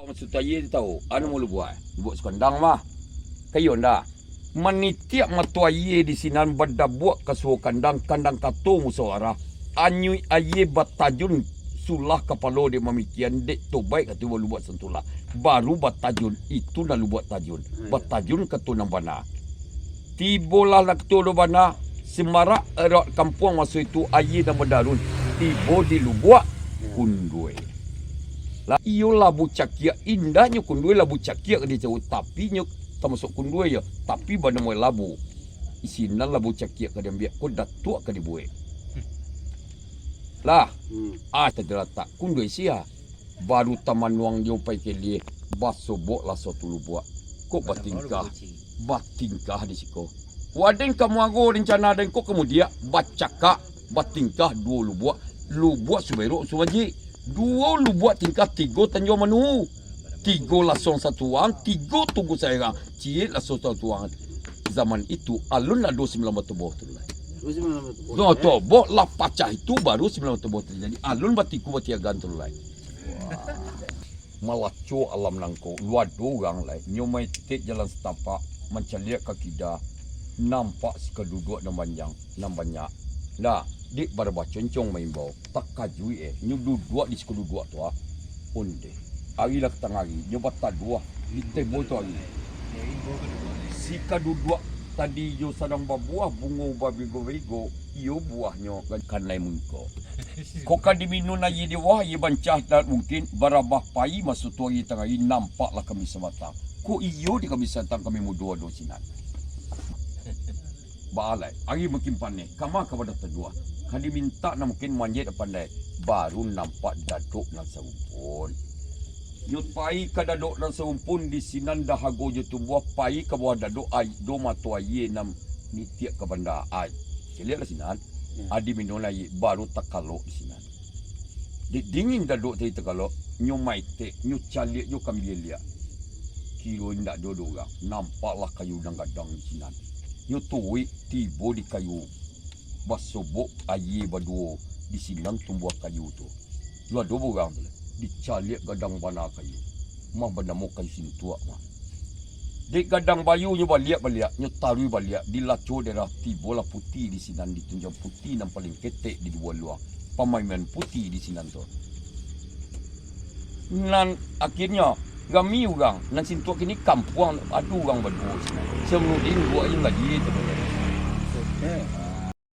Maksud ayah tahu, anu mulu buat sekondang mah. Kayo nda. Manitiak matuaye di sinan badabuak kasuo kandang kato musawara. Anyu aye batajun sulah kapalo de mamikian dek to baik katu lu buat sentulah. Baru batajun itu na lu buat tajun. Batajun katu nang bana. Tibolah nak tu do bana semarak erat kampung masa itu aye dan badarun. Tibo di lu buat kundui. Lah iyo labu cakia indahnya kundui labu cakia ke dia jauh tapi nyuk termasuk kundui ya tapi bana moy labu isinan labu cakia ke dia biak ko datuk ke dibuat lah terletak kundui sia baru taman wang jo pai ke dia basobok lah satu lu buat kok batingkah di siko wadeng kamu ago rencana den kok kemudian bacaka batingkah dua lu buat subero sumaji dua lu buat tingkat tiga tanjung manu. Tiga lasong satu wang, tiga tunggu saya. Cie lasong satu wang. Zaman itu alun lah 29 batuboh tu lah. 29 batuboh. No, boh lah pacah itu baru 9 batuboh tu. Jadi alun batiku batiagan tu lah. Malaco alam nangko. Luar orang lah. Nyomai titik jalan setapak. Mencaliak kaki dah. Nampak si keduduk dan banyak. Lah. Dik barba concong main bau tak kajui nyu dua di sekolah dua tu onde ari lah ketang hari nyoba tak dua kita boto hari si kadu dua tadi yo sadang babuah bungo babi go iyo buahnya kan lain mungko kok kan diminun ayi di wah ye bancah dan mungkin barabah pai masuk tu hari tengah nampaklah kami sebatang ko iyo di kami satang kami mu dua sinan balai hari mungkin panen kama kepada terdua kali minta na mungkin manjat pandai baru nampak daduk nan saumpun nyut pai ka daduk nan saumpun di sinan dahago je tumbuh pai ka bawah daduk ai do matu aye nam nitiak ka banda ai lihatlah sinan adi minun ai baru takalo di sinan di dingin daduk tadi takalo nyu maite nyu calik nyu kambilia kilo indak dodo orang nampaklah kayu dan gadang di sinan nyu tuwi tibo di kayu basobok aye baduo di sinan tumbuh kayu tu. Lu ada orang tu dicalik gadang bana kayu. Mah benda mau kayu sini tua mah. Dek gadang bayu nyu baliak nyu tarui baliak di laco daerah tibola putih di sinan ditunjuk putih yang paling ketek di dua luar. Pemainan putih di sinan tu. Nan akhirnya kami orang nan sintua kini kampung ada orang baduo sinan. Semudin dua yang lagi tu.